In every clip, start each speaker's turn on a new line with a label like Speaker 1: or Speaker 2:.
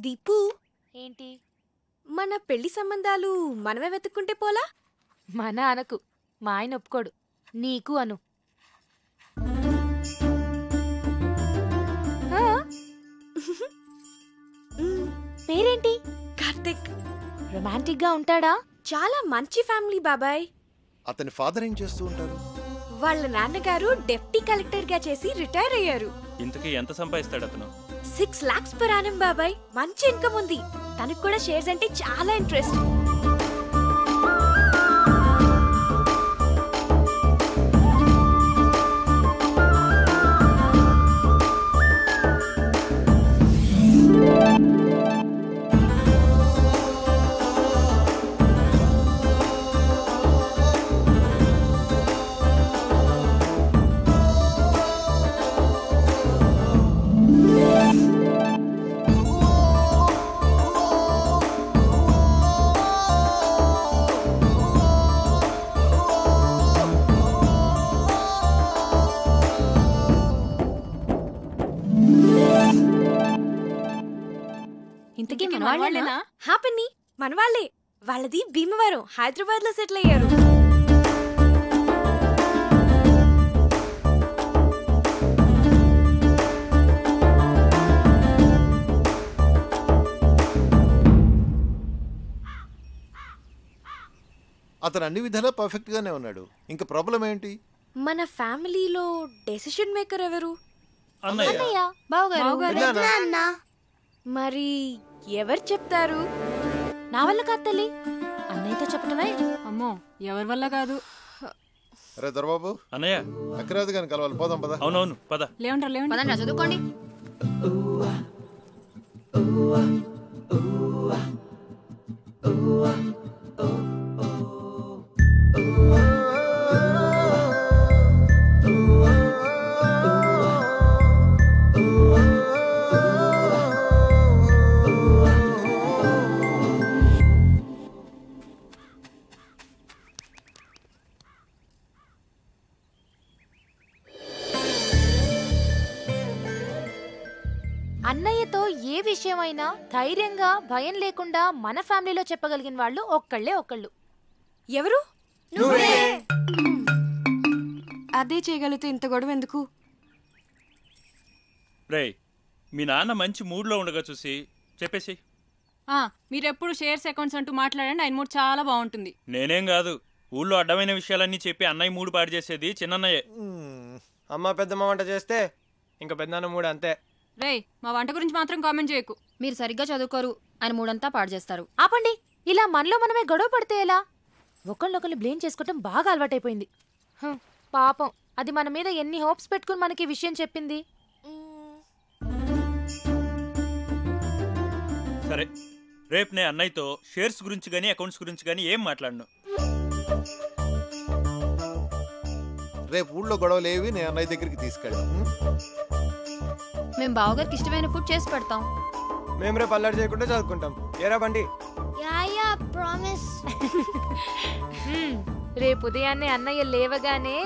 Speaker 1: దీపు,
Speaker 2: ఏంటి?
Speaker 1: మన పెళ్లి సంబంధాలు మనమే వెతుక్కుంటే పోలా?
Speaker 2: మన అనకు, మా ఆయన ఒప్పుకోడు. నీకు అను. పేరేంటి?
Speaker 1: కార్తిక్.
Speaker 2: రొమాంటిక్ గా ఉంటాడా?
Speaker 1: చాలా మంచి ఫ్యామిలీ బాబాయ్.
Speaker 3: అతని ఫాదర్ ఏం చేస్తూ ఉంటారు?
Speaker 1: వాళ్ళ నాన్నగారు డెప్యూటీ కలెక్టర్ గా చేసి రిటైర్ అయ్యారు.
Speaker 4: ఇంతకీ ఎంత సంపాదిస్తాడు అతను?
Speaker 1: 6 lakhs per annum బాబాయ్. మంచి ఇన్కమ్ ఉంది. తనకు కూడా షేర్స్ అంటే చాలా ఇంట్రెస్ట్.
Speaker 2: ఇంతకీ మనవాళ్ళేనా?
Speaker 1: హ్యాపీ మన వాళ్ళే. వాళ్ళది భీమవరం, హైదరాబాద్ లో సెటిల్ అయ్యారు.
Speaker 3: అతను అన్ని విధాలా పర్ఫెక్ట్ గానే ఉన్నాడు. ఇంకా ప్రాబ్లం ఏంటి?
Speaker 1: మన ఫ్యామిలీలో డెసిషన్ మేకర్ ఎవరు?
Speaker 2: అన్నయ్య, బావగారు.
Speaker 1: మరి ఎవరు చెప్తారు?
Speaker 2: నా వల్ల కాదు తల్లి, అన్నయ్యతో చెప్పటమే.
Speaker 5: అమ్మో, ఎవరి వల్ల కాదు.
Speaker 3: అరే దొరబాబు,
Speaker 4: అన్నయ్య
Speaker 3: అక్కరాదు కానీ కలవాలి. పోదాం పద.
Speaker 4: అవునవును పద.
Speaker 5: లేవంటారు చదువుకోండి.
Speaker 2: అన్నయ్యతో ఏ విషయమైనా ధైర్యంగా భయం లేకుండా మన ఫ్యామిలీలో చెప్పగలిగిన వాళ్ళు ఒక్కళ్ళు.
Speaker 1: ఎవరు? అదే చేయగలిగితే ఇంత గొడవ ఎందుకు?
Speaker 4: రేయ్, మీ నాన్న మంచి మూడ్ లో ఉండగా చూసి చెప్పేసి.
Speaker 5: మీరెప్పుడు షేర్స్ అకౌంట్స్ అంటూ మాట్లాడండి, ఆయన మూడ్ చాలా బాగుంటుంది.
Speaker 4: నేనేం కాదు, ఊళ్ళో అడ్డమైన విషయాలన్నీ చెప్పి అన్నయ్య మూడు పాడు చేసేది చిన్నయ్యే.
Speaker 6: అమ్మ పెద్దమ్మ వంట చేస్తే ఇంకా పెద్దన్న మూడు అంతే.
Speaker 5: రేయ్, మా వంట గురించి మాత్రం కామెంట్ చేయకు.
Speaker 7: మీరు సరిగ్గా చదువుకోరు, ఆయన మూడంతా పాడు చేస్తారు.
Speaker 2: ఆపండి, ఇలా మనలో మనమే గొడవ పడితే ఎలా? ఒకళ్ళొకళ్ళు బ్లేమ్ చేసుకోవటం బాగా అలవాటైపోయింది. పాపం, అది మన మీద ఎన్ని హోప్స్ పెట్టుకుని మనకి విషయం చెప్పింది.
Speaker 4: సరే, రేపు నేను అన్నయ్యతో షేర్స్ గురించి గానీ అకౌంట్స్ గురించి గానీ ఏం మాట్లాడను.
Speaker 3: రేపు ఊళ్ళో గొడవలు ఏవి నేను అన్నయ్య దగ్గరికి తీసుకెళ్ళాను.
Speaker 7: మేము బావగారికి ఇష్టమైన ఫుడ్ చేసి పెడతాం.
Speaker 6: మేము రేపు అల్లరి చేయకుండా చదువుకుంటాం. ఏరా బండి?
Speaker 2: రేపు ఉదయాన్నే అన్నయ్య లేవగానే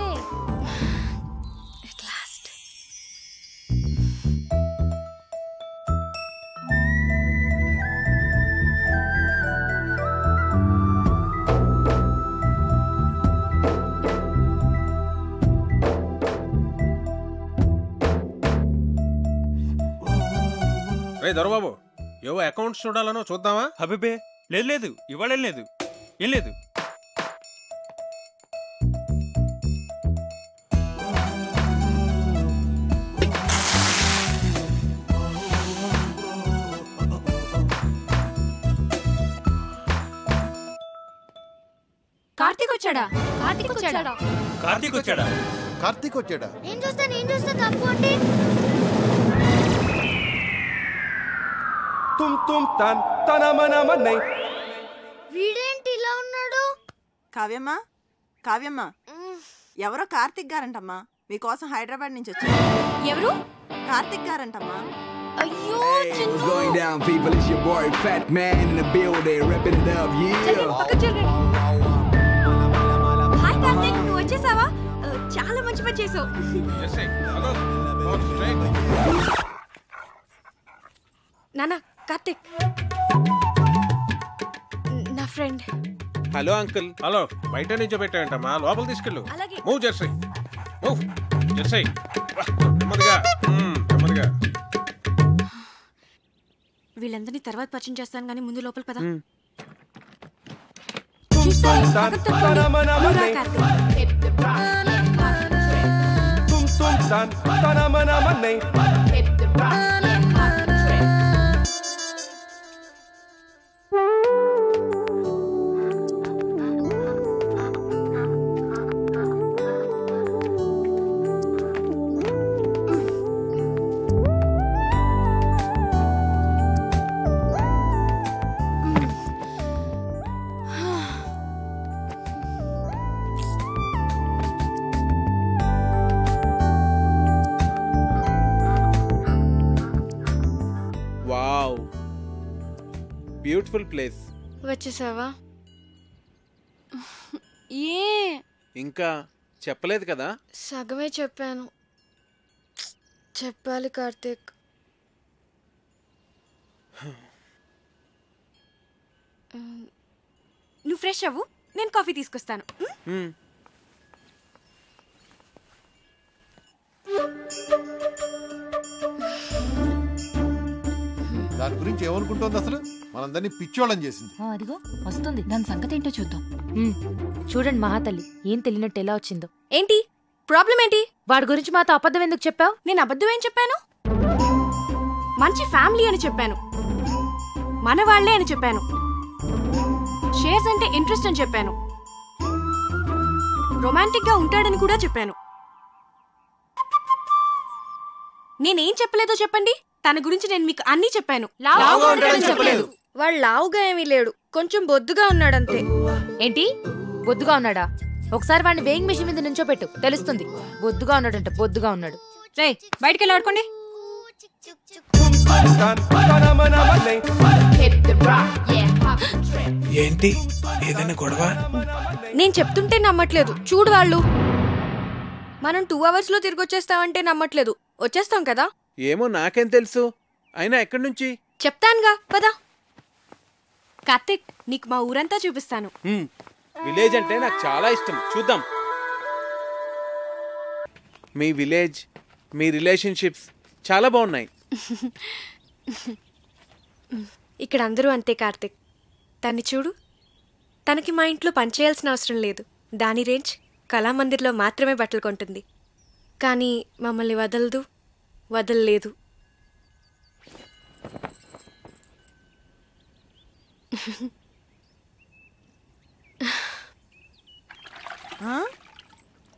Speaker 8: దొరబాబు, ఏవో అకౌంట్స్ చూడాలనో చూద్దామా?
Speaker 4: అబ్బే లేదు, ఇవాళ లేదు, ఏం లేదు.
Speaker 5: కార్తీక్ వచ్చాడా?
Speaker 3: కార్తీక్ వచ్చాడా?
Speaker 1: నేను చూస్తా తప్పు అంటే. వీడేంటి ఇలా ఉన్నాడు?
Speaker 9: కావ్యమ్మా, ఎవరో కార్తిక్ గారంటమ్మా, మీకోసం హైదరాబాద్ నుంచి వచ్చారు.
Speaker 1: ఎవరు?
Speaker 9: కార్తిక్ గారంటమ్మా.
Speaker 1: అయ్యో,
Speaker 10: going down people, it's your boy Fat Man in the building, ripping it up, yeah.
Speaker 1: Hi Karthik, నువ్వు వచ్చేసావా? చాలా మంచి పని చేసావు. నాన్న, కార్తిక్ నా ఫ్రెండ్.
Speaker 8: Hello uncle. హలో, బయట నుంచో పెట్టాయంటమ్మా, లోపల తీసుకెళ్ళు.
Speaker 1: అలాగే.
Speaker 8: Move Jersey, move Jersey. నెమ్మదిగా నెమ్మదిగా.
Speaker 1: వీళ్ళందరినీ తర్వాత పరిచయం చేస్తాను కానీ ముందు లోపల పద.
Speaker 11: Wow, beautiful place.
Speaker 1: వచ్చేసావా? ఏ
Speaker 11: ఇంకా చెప్పలేదు కదా?
Speaker 1: సగమే చెప్పాను. చెప్పాలి కార్తిక్. నువ్వు ఫ్రెష్ అవ్వు, నేను కాఫీ తీసుకొస్తాను.
Speaker 3: దాని గురించి ఏమనుకుంటోంది అసలు? మనందరినీ పిచ్చోళ్ళని చేసింది.
Speaker 2: అదిగో వస్తుంది, దాని సంగతి ఏంటో చూద్దాం. చూడండి మహాతల్లి, ఏం తెలియనట్టు ఎలా వచ్చిందో.
Speaker 1: ఏంటి ప్రాబ్లం ఏంటి?
Speaker 2: వాడి గురించి మాతో అబద్ధం ఎందుకు చెప్పావు?
Speaker 1: నేను అబద్ధం ఏం చెప్పాను? మంచి ఫ్యామిలీ అని చెప్పాను, మన వాళ్లే అని చెప్పాను, షేర్స్ అంటే ఇంట్రెస్ట్ అని చెప్పాను, రొమాంటిక్ గా ఉంటాడని కూడా చెప్పాను. నేనేం చెప్పలేదో చెప్పండి. తన గురించి నేను మీకు అన్నీ చెప్పాను. చెప్పలేదు. వాడు లావుగా ఏమీ లేడు, కొంచెం బొద్దుగా ఉన్నాడంతే.
Speaker 2: ఏంటి బొద్దుగా ఉన్నాడా? ఒకసారి వాడిని వేయింగ్ మిషన్ మీద నుంచో పెట్టు, తెలుస్తుంది. బొద్దుగా ఉన్నాడంట, బొద్దుగా ఉన్నాడు.
Speaker 5: రేయ్ బయటికి వెళ్ళి ఆడుకోండి.
Speaker 11: ఏంటి ఏదైనా గొడవ?
Speaker 1: నేను చెప్తుంటే నమ్మట్లేదు. చూడు వాళ్ళు. మనం 2 hours లో తిరిగి వచ్చేస్తామంటే నమ్మట్లేదు. వచ్చేస్తాం కదా?
Speaker 11: ఏమో నాకేం తెలుసు. అయినా ఎక్కడి నుంచి
Speaker 1: చెప్తానుగా, పదా. కార్తిక్, నీకు మా ఊరంతా చూపిస్తాను.
Speaker 11: విలేజ్ అంటే నాకు చాలా ఇష్టం. చూద్దాం. మీ విలేజ్, మీ రిలేషన్షిప్స్ చాలా బాగున్నాయి.
Speaker 1: ఇక్కడ అందరూ అంతే కార్తిక్. తన్ని చూడు. తనకి మా ఇంట్లో పనిచేయాల్సిన అవసరం లేదు. దాని రేంజ్ కళామందిర్లో మాత్రమే బట్టలు కొంటుంది. కానీ మమ్మల్ని వదలదు, వదలలేదు.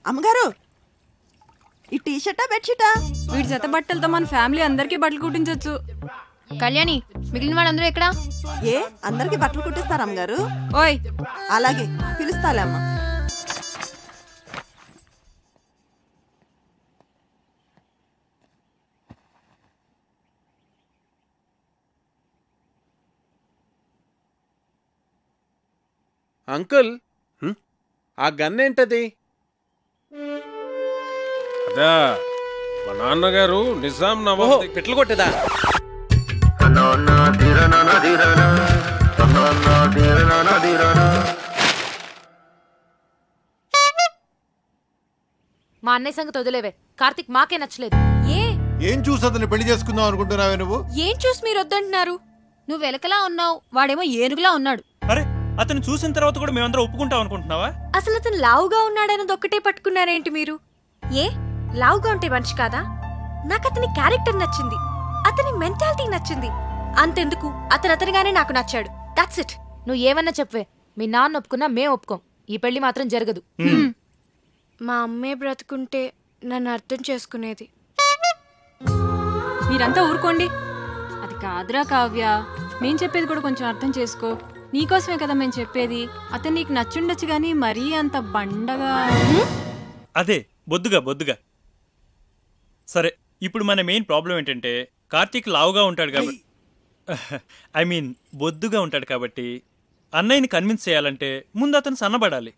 Speaker 9: అమ్మగారు, ఈ టీషర్టా బెడ్షీటా?
Speaker 5: వీడి జత బట్టలతో మన ఫ్యామిలీ అందరికీ బట్టలు కుట్టించవచ్చు.
Speaker 7: కళ్యాణి, మిగిలిన వాళ్ళందరూ ఎక్కడా?
Speaker 9: ఏ అందరికి బట్టలు కుట్టిస్తారా అమ్మగారు?
Speaker 5: ఓయ్
Speaker 9: అలాగే పిలుస్తాలే అమ్మా.
Speaker 11: అంకుల్, ఆ గన్ ఏంటది?
Speaker 8: అదా మా నాన్నగారు నిజాం నవాబ్
Speaker 11: పెట్లు కొట్టేదా?
Speaker 2: మా అన్నయ్య సంగతి వదిలేవే. కార్తిక్ మాకే నచ్చలేదు.
Speaker 3: ఏం చూసి అతన్ని పెళ్లి చేసుకుందాం అనుకుంటున్నావే నువ్వు?
Speaker 1: ఏం చూసి మీరు వద్దంటున్నారు?
Speaker 5: నువ్వు ఎలకలా ఉన్నావు, వాడేమో ఏనుగులా ఉన్నాడు.
Speaker 4: అరే, అతను చూసిన తర్వాత కూడా మేమందరం ఒప్పుకుంటాం అనుకుంటున్నావా?
Speaker 1: అసలు అతను లావుగా ఉన్నాడన్నది ఒక్కటే పట్టుకున్నారేంటి మీరు? ఏ లావుగా ఉంటే మనిషి కాదా? నాకు అతని క్యారెక్టర్ నచ్చింది, అతని మెంటాలిటీ నచ్చింది. అంతెందుకు, అతనిగానే నాకు నచ్చాడు. That's it.
Speaker 2: నువ్వు ఏమన్నా చెప్పవే. మీ నాన్న ఒప్పుకున్నా మేం ఒప్పుకోం. ఈ పెళ్లి మాత్రం జరగదు.
Speaker 1: మా అమ్మే బ్రతుకుంటే నన్ను అర్థం చేసుకునేది.
Speaker 5: మీరంతా ఊరుకోండి. అది కాదురా కావ్య, మేం చెప్పేది కూడా కొంచెం అర్థం చేసుకో. నీకోసమే కదా మేము చెప్పేది. అతను నీకు నచ్చుండొచ్చు గానీ మరీ అంత బండగా.
Speaker 4: అదే బొద్దుగా. సరే, ఇప్పుడు మన మెయిన్ ప్రాబ్లం ఏంటంటే కార్తీక్ లావుగా ఉంటాడు కాబట్టి, ఐ మీన్ బొద్దుగా ఉంటాడు కాబట్టి అన్నయ్యని కన్విన్స్ చేయాలంటే ముందు అతను సన్నబడాలి.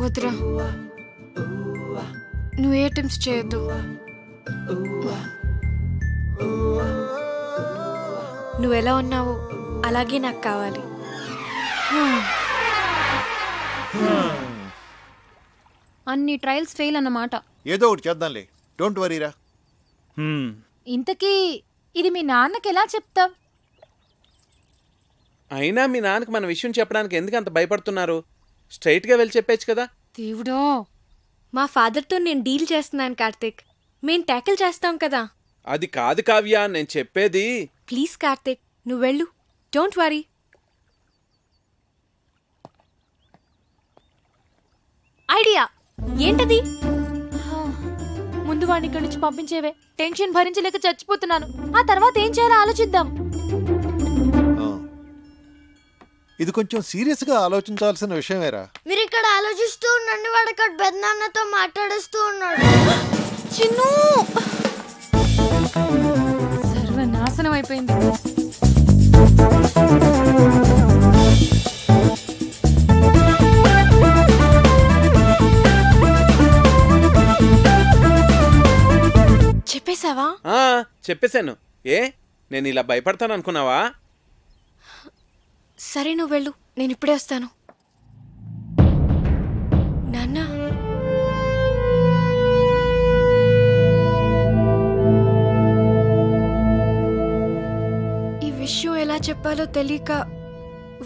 Speaker 1: వద్దురా, నువ్వు ఏ అటెంప్ట్స్ చేయొద్దు. నువ్వు ఎలా ఉన్నావో అలాగే నాకు కావాలి.
Speaker 7: అన్ని ట్రయల్స్ ఫెయిల్ అన్నమాట.
Speaker 3: ఏదో ఒకటి చేద్దాంలే, డోంట్ వరీరా.
Speaker 2: ఇంతకీ ఇది మీ నాన్నకి ఎలా చెప్తావ్?
Speaker 11: అయినా మీ నాన్నకి మన విషయం చెప్పడానికి ఎందుకు అంత భయపడుతున్నారు? స్ట్రైట్గా వెళ్ళి చెప్పేచ్చు కదా.
Speaker 1: దేవుడో, మా ఫాదర్తో నేను డీల్ చేస్తున్నాను కార్తిక్. మేం ట్యాకిల్ చేస్తాం కదా.
Speaker 11: అది కాదు కావ్య, నేను చెప్పేది.
Speaker 1: ప్లీజ్ కార్తిక్, నువ్వు వెళ్ళు, డోంట్ వరీ.
Speaker 2: ఐడియా
Speaker 1: ఏంటది?
Speaker 2: ముందు వాడిని ఇక్కడి నుంచి పంపించేవే. టెన్షన్ భరించలేక చచ్చిపోతున్నాను. ఆ తర్వాత ఏం చేయాలో ఆలోచిద్దాం.
Speaker 3: ఇది కొంచెం సీరియస్ గా ఆలోచించాల్సిన విషయమేరా.
Speaker 12: మీరు ఇక్కడ ఆలోచిస్తూ ఉండండి, వాడు అక్కడ పెద్దనాన్నతో మాట్లాడుస్తూ ఉన్నాడు.
Speaker 2: చిన్ను సర్వనాశనం అయిపోయింది.
Speaker 1: చెప్పేశావా?
Speaker 11: చెప్పేశాను. ఏ నేను ఇలా భయపడతాను అనుకున్నావా?
Speaker 1: సరే, నువ్వు వెళ్ళు, నేను ఇప్పుడే వస్తాను. నాన్న, ఈ విషయం ఎలా చెప్పాలో తెలియక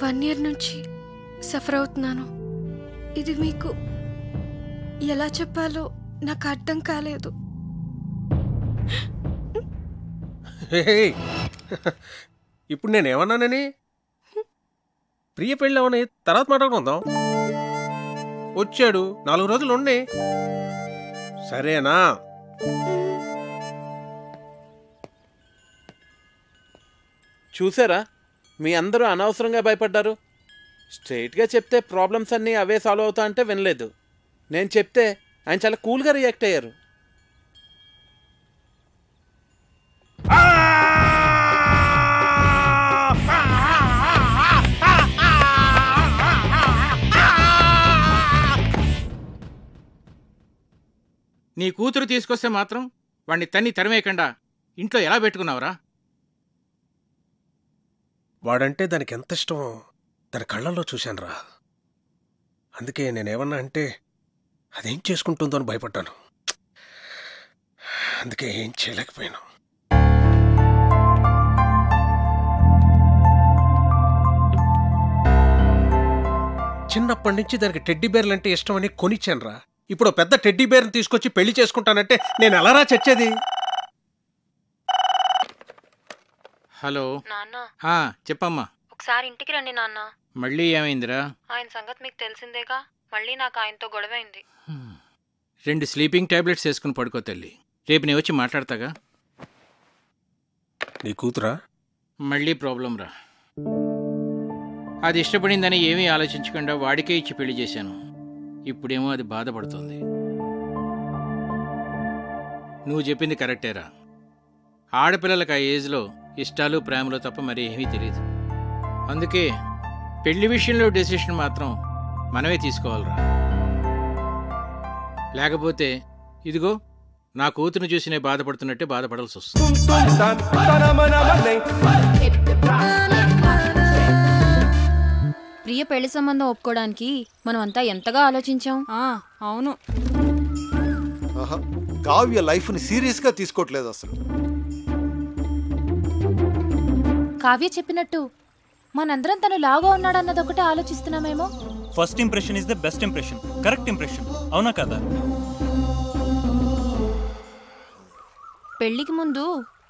Speaker 1: 1 year నుంచి సఫర్ అవుతున్నాను. ఇది మీకు ఎలా చెప్పాలో నాకు అర్థం కాలేదు.
Speaker 8: ఇప్పుడు నేనేమన్నానని? ప్రియ పెళ్ళవని తర్వాత మాట్లాడుకుందాం. వచ్చాడు, 4 రోజులు ఉండి, సరేనా?
Speaker 11: చూసారా, మీ అందరూ అనవసరంగా భయపడ్డారు. స్ట్రైట్గా చెప్తే ప్రాబ్లమ్స్ అన్నీ అవే సాల్వ్ అవుతా అంటే వినలేదు. నేను చెప్తే ఆయన చాలా కూల్గా రియాక్ట్ అయ్యారు.
Speaker 13: నీ కూతురు తీసుకొస్తే మాత్రం వాడిని తన్ని తరిమేయకుండా ఇంట్లో ఎలా పెట్టుకున్నావురా?
Speaker 8: వాడంటే దానికి ఎంత ఇష్టమో దాని కళ్ళల్లో చూశానురా. అందుకే నేనేమన్నా అంటే అదేం చేసుకుంటుందో అని భయపడ్డాను. అందుకే ఏం చేయలేకపోయాను. చిన్నప్పటి నుంచి దానికి టెడ్డీ బేర్లు అంటే ఇష్టమని కొనిచ్చానురా. ఇప్పుడు పెద్ద టెడ్డీ బేర్ని తీసుకొచ్చి పెళ్లి చేసుకుంటానంటే నేను ఎలారా చచ్చేది?
Speaker 13: హలో చెప్పమ్మా.
Speaker 2: ఒకసారి ఇంటికి రండి నాన్న.
Speaker 13: మళ్ళీ ఏమైందిరా?
Speaker 2: ఆయన సంగతి మీకు తెలిసిందేగా. మళ్ళీ నాకు ఆయనతో గొడవైంది.
Speaker 13: 2 స్లీపింగ్ టాబ్లెట్స్ వేసుకుని పడుకో తల్లి. రేపు నేను వచ్చి మాట్లాడతాగా.
Speaker 8: నీ కూతురా?
Speaker 13: మళ్ళీ ప్రాబ్లం రా. అది ఇష్టపడిందని ఏమీ ఆలోచించకుండా వాడికే ఇచ్చి పెళ్లి చేశాను. ఇప్పుడేమో అది బాధపడుతుంది. నువ్వు చెప్పింది కరెక్టేరా. ఆడపిల్లలకు ఆ ఏజ్లో ఇష్టాలు ప్రేమలు తప్ప మరి ఏమీ తెలియదు. అందుకే పెళ్లి విషయంలో డెసిషన్ మాత్రం మనమే తీసుకోవాలిరా. లేకపోతే ఇదిగో నా కూతురుని చూసి నేను బాధపడుతున్నట్టే బాధపడాల్సి వస్తుంది.
Speaker 7: ప్రియ పెళ్లి సంబంధం ఒప్పుకోవడానికి మనం అంతా ఎంతగా ఆలోచించాం.
Speaker 5: అవును,
Speaker 3: కావ్య లైఫ్ ని సీరియస్ గా తీసుకోవట్లేదు అసలు.
Speaker 2: కావ్య చెప్పినట్టు మనందరం తను లాగా ఉన్నాడన్నది ఒకటే ఆలోచిస్తున్నామేమో.
Speaker 4: First impression is the best impression. Correct impression, అవునా కదా?
Speaker 7: పెళ్లికి ముందు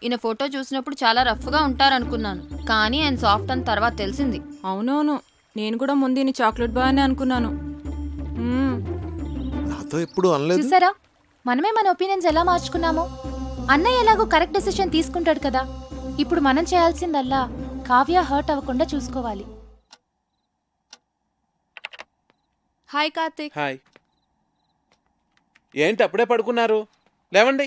Speaker 7: ఈయన ఫోటో చూసినప్పుడు చాలా రఫ్గా ఉంటారనుకున్నాను, కానీ ఆయన సాఫ్ట్ అని తర్వాత తెలిసింది.
Speaker 5: అవునవును, నేను కూడా ముందు ఈయన చాక్లెట్ బాయ్ అని అనుకున్నాను.
Speaker 3: నాతో ఎప్పుడు అనలేదు.
Speaker 2: చూసారా, మనమే మన ఒపీనియన్స్ ఎలా మార్చుకున్నామో. అన్నయ్య ఎలాగో కరెక్ట్ డెసిషన్ తీసుకుంటాడు కదా. ఇప్పుడు మనం చేయాల్సిందల్లా కావ్య హర్ట్ అవ్వకుండా చూసుకోవాలి.
Speaker 1: హాయ్ కార్తిక్.
Speaker 11: హాయ్. ఏంటి అప్పుడే పడుకున్నారు? లేవండి.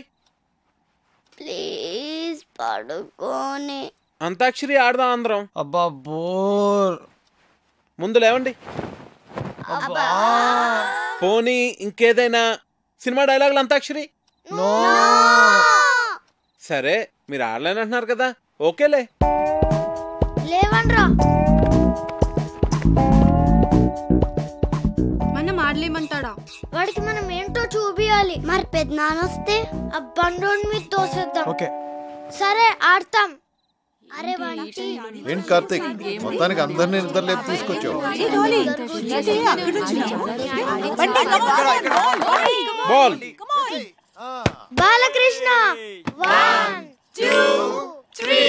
Speaker 12: ప్లీజ్ పడుకోని.
Speaker 11: అంతాక్షరి ఆడదాం అందరం.
Speaker 6: అబ్బా బోర్.
Speaker 11: ముందు లేవండి. పోనీ ఇంకేదైనా సినిమా డైలాగులు అంతాక్షరి? సరే మీరు ఆడలేని అంటున్నారు కదా, ఓకేలే.
Speaker 12: లేవన్రా.
Speaker 14: మనం ఆడలేమంటాడా?
Speaker 12: వాడికి మనం ఏంటో చూపియాలి. మరి పెద్దనాన్న వస్తే ఆ బండోని మీద తోసేద్దాం.
Speaker 6: ఓకే
Speaker 12: సరే ఆడతాం. అరే
Speaker 3: ఏంటి కార్తీక్, మొత్తానికి అందరినీ నిద్రలేపు తీసుకొచ్చావు.
Speaker 12: బాలకృష్ణ 1 2 3.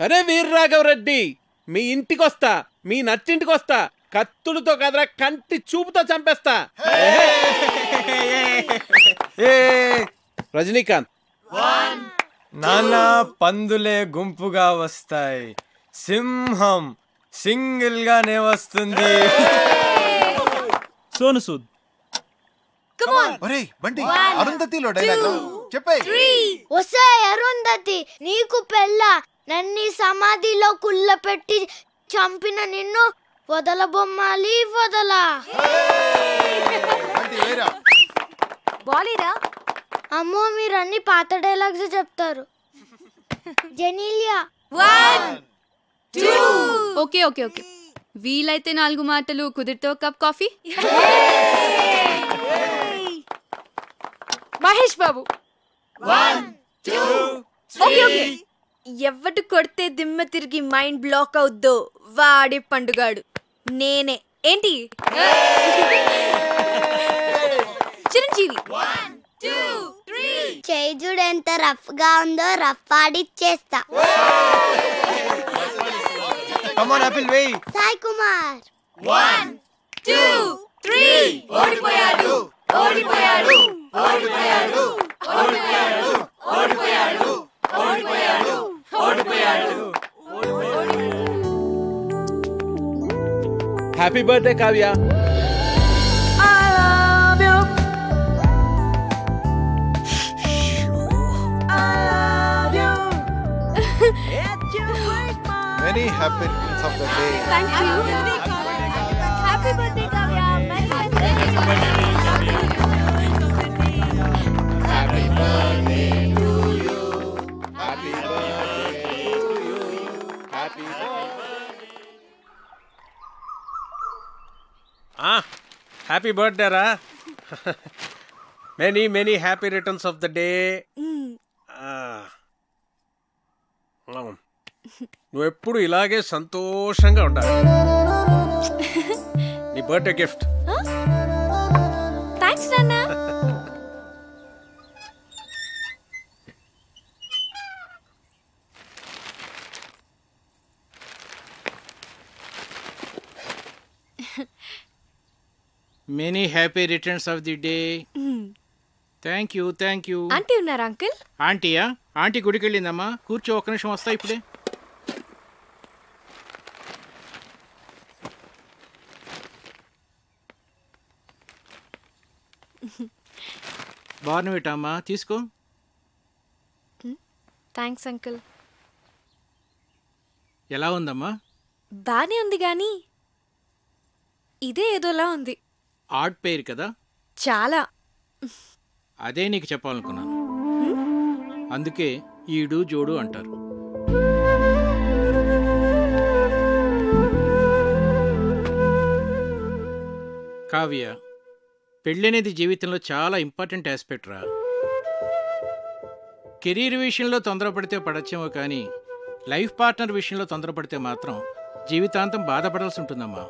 Speaker 11: అరే వీర్రాఘవరెడ్డి, మీ ఇంటికి వస్తా, మీ నచ్చింటికి వస్తా, కత్తులతో కదరా కంటి చూపుతో చంపేస్తా. రజనీకాంత్.
Speaker 6: నాన్న పందులే గుంపుగా వస్తాయి, సింహం సింగిల్ గానే వస్తుంది.
Speaker 4: సోను సూద్.
Speaker 3: బంటి అరుంధతిలో డైలాగ్ చెప్పే.
Speaker 12: వసే అరుంధతి, నీకు పెళ్ళ నన్ని సమాధిలో కుళ్ళపెట్టి చంపిన నిన్ను వదలబొమ్మాలి వదలా.
Speaker 2: బాలీరా.
Speaker 12: అమ్మో మీరు అన్ని పాత డైలాగ్స్ చెప్తారు. జెనీలియా
Speaker 14: 1 2. ఓకే ఓకే ఓకే, వీలైతే 4 మాటలు, కుదిరితే ఒక cup coffee.
Speaker 2: Mahesh Babu
Speaker 12: 1 2
Speaker 1: okay okay. ఎవడు కొడితే దిమ్మ తిరిగి మైండ్ బ్లాక్ అవుద్దో వాడే పండుగాడు. నేనే. ఏంటి చిరంజీవి.
Speaker 12: 1 2 3. చేయి చూడు ఎంత రఫ్ గా ఉందో, రఫ్ ఆడిచ్చేస్తా. సాయి కుమార్
Speaker 14: 1 2 3. ఓడిపోయాడు ఓడిపోయాడు ఓడిపోయాడు ఓడిపోయాడు ఓడిపోయాడు ఓడిపోయాడు ఓడిపోయాడు.
Speaker 11: Happy birthday Kavya.
Speaker 3: Many happy returns of the day.
Speaker 14: Thank you.
Speaker 12: Happy birthday Kavya.
Speaker 11: Happy birthday to you. Happy birthday to you. Happy
Speaker 8: happy birthday రా. Many many happy returns of the day. నువ్వు ఎప్పుడు ఇలాగే సంతోషంగా ఉండాలి. నీ బర్త్డే గిఫ్ట్.
Speaker 1: థ్యాంక్స్ నాన్న.
Speaker 13: Many happy returns of the day. Thank you thank you.
Speaker 1: Aunty ఉన్నారా uncle?
Speaker 13: ఆంటీయా? ఆంటీ గుడికి వెళ్ళిందమ్మా. కూర్చో, ఒక్క నిమిషం వస్తా ఇప్పుడే. బార్నవిటా అమ్మా, తీసుకో.
Speaker 1: Thanks uncle.
Speaker 13: ఎలా ఉందమ్మా?
Speaker 1: బానే ఉంది గాని ఇదే ఏదోలా ఉంది.
Speaker 13: ఆడ్ పేరు కదా?
Speaker 1: చాలా.
Speaker 13: అదే నీకు చెప్పాలనుకున్నాను. అందుకే ఈడు జోడు అంటారు. కావ్య, పెళ్ళనేది జీవితంలో చాలా ఇంపార్టెంట్ ఆస్పెక్ట్ రా. కెరీర్ విషయంలో తొందరపడితే పడచ్చేమో కానీ లైఫ్ పార్ట్నర్ విషయంలో తొందరపడితే మాత్రం జీవితాంతం బాధపడాల్సి ఉంటుందమ్మా.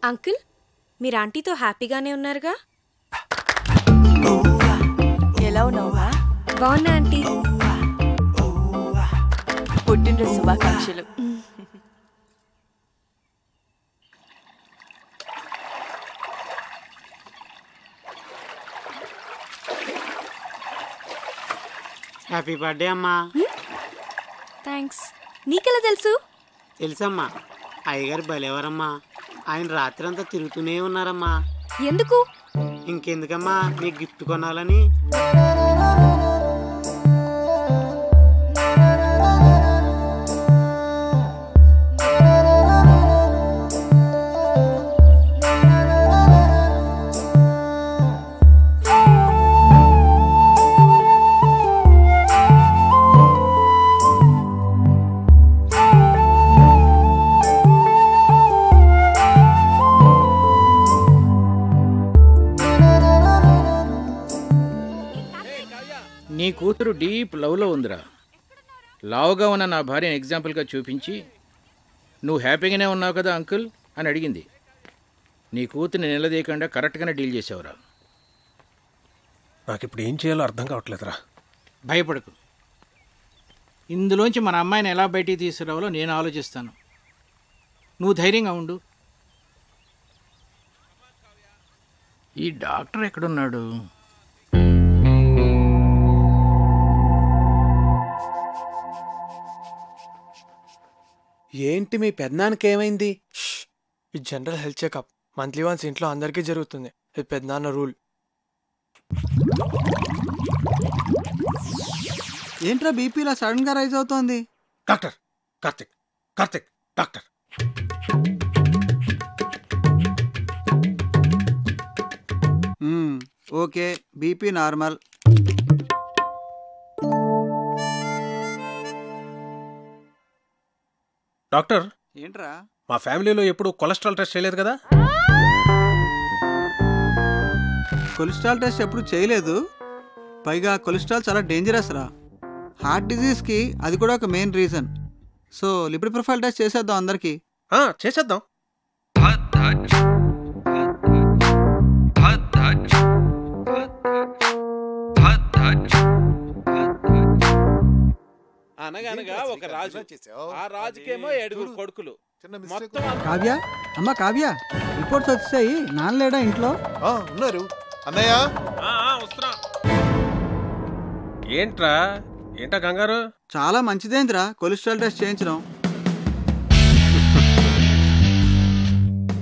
Speaker 1: అంకుల్, మీరు ఆంటీతో హ్యాపీగానే ఉన్నారుగా?
Speaker 15: ఎలా ఉన్నావా?
Speaker 1: బాగున్నా ఆంటీ.
Speaker 15: పుట్టినరోజు శుభాకాంక్షలు.
Speaker 16: హ్యాపీ బర్త్డే అమ్మా.
Speaker 1: థ్యాంక్స్. నీకెలా తెలుసు?
Speaker 16: తెలుసమ్మా, అయ్యగారు భలేవారమ్మా. ఆయన రాత్రి అంతా తిరుగుతూనే ఉన్నారమ్మా.
Speaker 1: ఎందుకు?
Speaker 16: ఇంకెందుకమ్మా, నీకు గిఫ్ట్ కొనాలని.
Speaker 13: నీ కూతురు డీప్ లవ్లో ఉందిరా. లావుగా ఉన్న నా భార్యను ఎగ్జాంపుల్గా చూపించి నువ్వు హ్యాపీగానే ఉన్నావు కదా అంకుల్ అని అడిగింది. నీ కూతుర్ని నిలదీయకుండా కరెక్ట్గానే డీల్ చేసావురా.
Speaker 8: నాకు ఇప్పుడు ఏం చేయాలో అర్థం కావట్లేదురా.
Speaker 13: భయపడకు, ఇందులోంచి మన అమ్మాయిని ఎలా బయటికి తీసుకురావాలో నేను ఆలోచిస్తాను. నువ్వు ధైర్యంగా ఉండు. ఈ డాక్టర్ ఎక్కడున్నాడు?
Speaker 6: ఏంటి మీ పెద్దనాన్నకి ఏమైంది? ఇది general health checkup. Monthly once ఇంట్లో అందరికీ జరుగుతుంది. ఇది పెద్దనాన్న రూల్.
Speaker 17: ఏంట్రా బీపీ ఇలా సడన్ గా రైజ్ అవుతోంది?
Speaker 8: Doctor Karthik, Karthik doctor.
Speaker 17: Okay, BP normal.
Speaker 8: Doctor
Speaker 17: ఏంట్రా?
Speaker 8: మా ఫ్యామిలీలో ఎప్పుడు కొలెస్ట్రాల్ టెస్ట్ చేయలేదు కదా?
Speaker 17: కొలెస్ట్రాల్ టెస్ట్ ఎప్పుడు చేయలేదు. పైగా కొలెస్ట్రాల్ చాలా డేంజరస్ రా. హార్ట్ డిజీజ్కి అది కూడా ఒక main reason. So lipid profile test చేసేద్దాం అందరికి.
Speaker 8: చేసేద్దాం.
Speaker 11: అనగనగా ఒక రాజు, ఆ రాజుకేమో 7 కొడుకులు. మొత్తం
Speaker 17: కావ్య, అమ్మ కావ్య, రిపోర్ట్స్ వచ్చాయి. నాన్నలేడా ఇంట్లో?
Speaker 3: ఉన్నారు అన్నయ్య.
Speaker 8: ఏంట్రా ఏంటా కంగారు?
Speaker 17: చాలా మంచిదేంద్రా కొలెస్ట్రాల్ టెస్ట్ చేయించడం.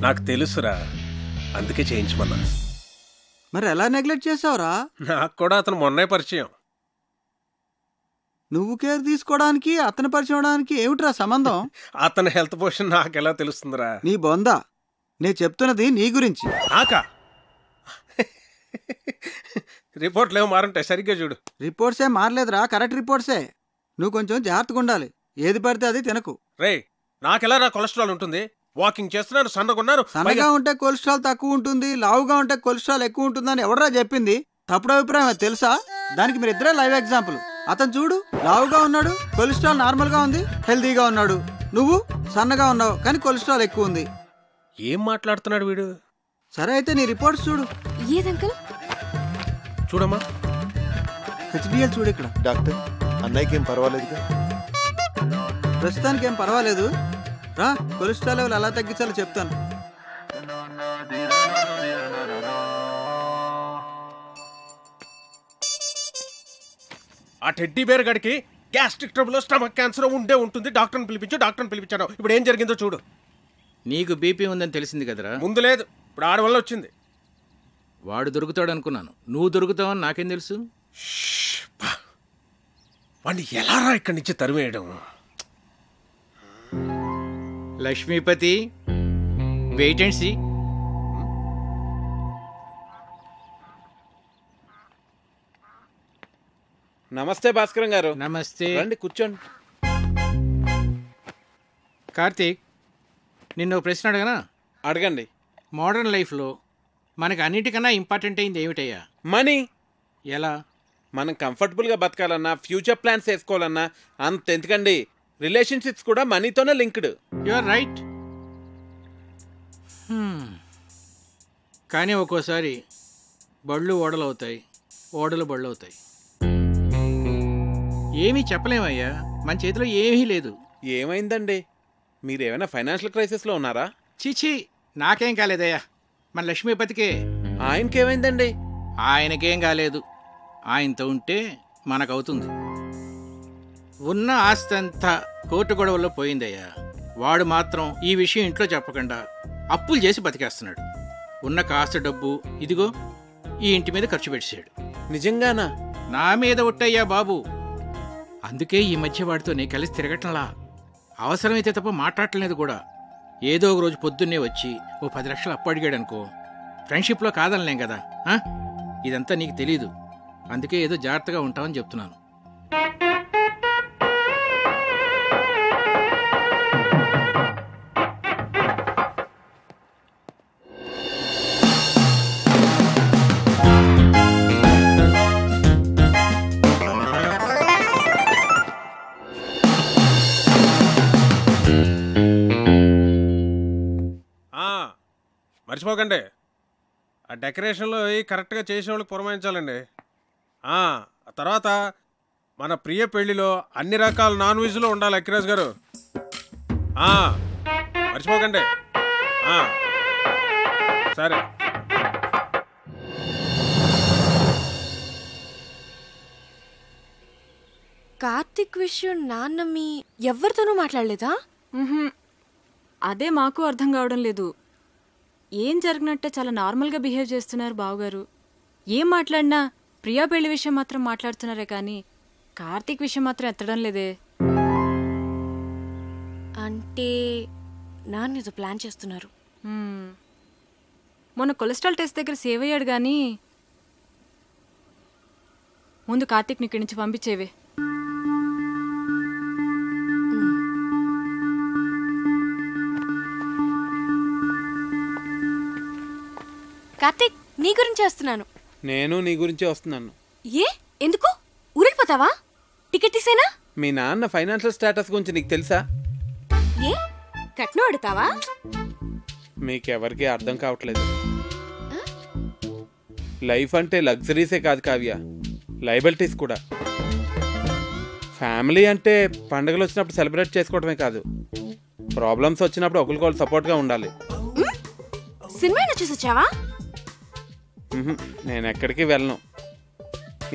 Speaker 8: నాకు తెలుసురా, అందుకే చేయించమన్నా.
Speaker 17: మరి ఎలా నెగ్లెక్ట్ చేసావురా?
Speaker 8: నాకు కూడా అతను మొన్నే పరిచయం.
Speaker 17: నువ్వు కేర్ తీసుకోవడానికి అతను పరిచయం అవడానికి ఏమిట్రా సంబంధం?
Speaker 8: అతని హెల్త్ పొజిషన్ నాకెలా తెలుస్తుందిరా?
Speaker 17: నీ బొందా, నేను చెప్తున్నది నీ గురించి.
Speaker 8: నాకా? రిపోర్ట్లు ఏమో మారంటే సరిగ్గా చూడు.
Speaker 17: రిపోర్ట్సే మారలేదురా, కరెక్ట్ రిపోర్ట్సే. నువ్వు కొంచెం జాగ్రత్తగా ఉండాలి. ఏది పడితే అది తినకు.
Speaker 8: రే, నాకెలా రా కొలెస్ట్రాల్ ఉంటుంది? వాకింగ్ చేస్తున్నాను, సన్నగున్నారు.
Speaker 17: సన్నగా ఉంటే కొలెస్ట్రాల్ తక్కువ ఉంటుంది, లావుగా ఉంటే కొలెస్ట్రాల్ ఎక్కువ ఉంటుందని ఎవడరా చెప్పింది? తప్పుడు అభిప్రాయం తెలుసా? దానికి మీరు ఇద్దరే లైవ్ ఎగ్జాంపుల్. అతను చూడు, లావుగా ఉన్నాడు, కొలెస్ట్రాల్ నార్మల్ గా ఉంది, హెల్తీగా ఉన్నాడు. నువ్వు సన్నగా ఉన్నావు కానీ కొలెస్ట్రాల్ ఎక్కువ ఉంది.
Speaker 8: ఏం మాట్లాడుతున్నాడు వీడు?
Speaker 17: సరే అయితే నీ రిపోర్ట్స్ చూడు.
Speaker 1: ఏదంకల్?
Speaker 8: చూడమ్మా,
Speaker 17: హెచ్డిఎల్ చూడు. ఇక్కడ
Speaker 3: డాక్టర్, అన్నయ్యకి ఏం పర్వాలేదుగా?
Speaker 17: ప్రస్తుతానికి ఏం పర్వాలేదు. రా, కొలెస్ట్రాల్ లెవెల్ ఎలా తగ్గించాలో చెప్తాను.
Speaker 8: ఆ టెడ్డీ బేర్ గడికి గ్యాస్ట్రిక్ ట్రబుల్, స్టమక్ క్యాన్సర్ ఉండే ఉంటుంది. డాక్టర్ని పిలిపించాను. ఇప్పుడు ఏం జరిగిందో చూడు.
Speaker 13: నీకు బీపీ ఉందని తెలిసింది కదరా?
Speaker 8: ముందు లేదు, ఇప్పుడు ఆడ వల్ల వచ్చింది.
Speaker 13: వాడు దొరుకుతాడు అనుకున్నాను, నువ్వు దొరుకుతావని నాకేం తెలుసు?
Speaker 8: వాడిని ఎలారా ఇక్కడి నుంచి తరివేయడం?
Speaker 13: Lakshmipati, wait and see.
Speaker 11: నమస్తే భాస్కరం గారు.
Speaker 13: నమస్తే.
Speaker 11: రండి కూర్చోండి.
Speaker 13: కార్తీక్, నిన్ను ప్రశ్న అడగనా?
Speaker 11: అడగండి.
Speaker 13: మోడర్న్ లైఫ్లో మనకు అన్నిటికన్నా ఇంపార్టెంట్ అయింది ఏమిటయ్యా?
Speaker 11: మనీ.
Speaker 13: ఎలా?
Speaker 11: మనం కంఫర్టబుల్గా బతకాలన్నా, ఫ్యూచర్ ప్లాన్స్ వేసుకోవాలన్నా అంత ఎందుకండి, రిలేషన్షిప్స్ కూడా మనీతోనే లింక్డ్.
Speaker 13: You are right. కానీ ఒక్కోసారి బళ్ళు ఓడలు అవుతాయి, ఓడలు బళ్ళు అవుతాయి. ఏమీ చెప్పలేమయ్యా, మన చేతిలో ఏమీ లేదు.
Speaker 11: ఏమైందండి? మీరేమైనా ఫైనాన్షియల్ క్రైసిస్లో ఉన్నారా?
Speaker 13: చీచీ, నాకేం కాలేదయ్యా, మన లక్ష్మీపతికే.
Speaker 11: ఆయనకేమైందండి?
Speaker 13: ఆయనకేం కాలేదు. ఆయనతో ఉంటే మనకవుతుంది. ఉన్న ఆస్తి అంతా కోర్టు గొడవల్లో పోయిందయ్యా. వాడు మాత్రం ఈ విషయం ఇంట్లో చెప్పకుండా అప్పులు చేసి బతికేస్తున్నాడు. ఉన్న కాస్త డబ్బు ఇదిగో ఈ ఇంటి మీద ఖర్చు పెట్టాడు.
Speaker 11: నిజంగానా?
Speaker 13: నా మీద ఒట్టయ్యా బాబు. అందుకే ఈ మధ్య వాడితో నేను కలిసి తిరగట్లా. అవసరమైతే తప్ప మాట్లాడలేదు కూడా. ఏదో ఒక రోజు పొద్దున్నే వచ్చి ఓ 10 లక్షలు అప్పు అడిగాడు అనుకో, ఫ్రెండ్షిప్లో కాదనలేం కదా. ఇదంతా నీకు తెలీదు, అందుకే ఏదో జాగ్రత్తగా ఉంటామని చెప్తున్నాను.
Speaker 8: మర్చిపోకండి, ఆ డెకరేషన్లో కరెక్ట్గా చేసేవాళ్ళకి పురమాయించాలండి. ఆ తర్వాత మన ప్రియ పెళ్లిలో అన్ని రకాల నాన్ వెజ్లో ఉండాలి అక్కిరాజ్ గారు. మర్చిపోకండి. సరే.
Speaker 1: కార్తిక్ విషయం నాన్న మీ ఎవరితోనూ మాట్లాడలేదా?
Speaker 5: అదే మాకు అర్థం కావడం లేదు. ఏం జరిగినట్టే చాలా నార్మల్గా బిహేవ్ చేస్తున్నారు బావగారు. ఏం మాట్లాడినా ప్రియా పెళ్లి విషయం మాత్రం మాట్లాడుతున్నారే కానీ కార్తీక్ విషయం మాత్రం ఎత్తడం లేదే.
Speaker 1: అంటే నాన్న ఏదో ప్లాన్ చేస్తున్నారు.
Speaker 5: మొన్న కొలెస్ట్రాల్ టెస్ట్ దగ్గర సేవ్ అయ్యాడు కానీ ముందు కార్తీక్ని ఇక్కడి నుంచి పంపించేవే.
Speaker 1: కార్తీక్, నీ గురించి వస్తున్నాను.
Speaker 11: నేను నీ గురించే వస్తున్నాను.
Speaker 1: ఏ ఎందుకు ఊరెళ్ళిపోతావా? టికెట్ తీసేనా?
Speaker 11: మీ నాన్న ఫైనాన్షియల్ స్టేటస్ గురించి నీకు తెలుసా?
Speaker 1: ఏ కట్నం అడుగుతావా?
Speaker 11: మీకెవరికి అర్థం కావట్లేదు. లైఫ్ అంటే లగ్జరీసే కాదు కావ్య, లయబిలిటీస్ కూడా. ఫ్యామిలీ అంటే పండుగలు వచ్చినప్పుడు సెలబ్రేట్ చేసుకోవడమే కాదు, ప్రాబ్లమ్స్ వచ్చినప్పుడు ఒకరికొకరు సపోర్ట్గా ఉండాలి.
Speaker 1: సినిమా చూసి వచ్చావా?
Speaker 11: నేను ఎక్కడికి వెళ్ళను,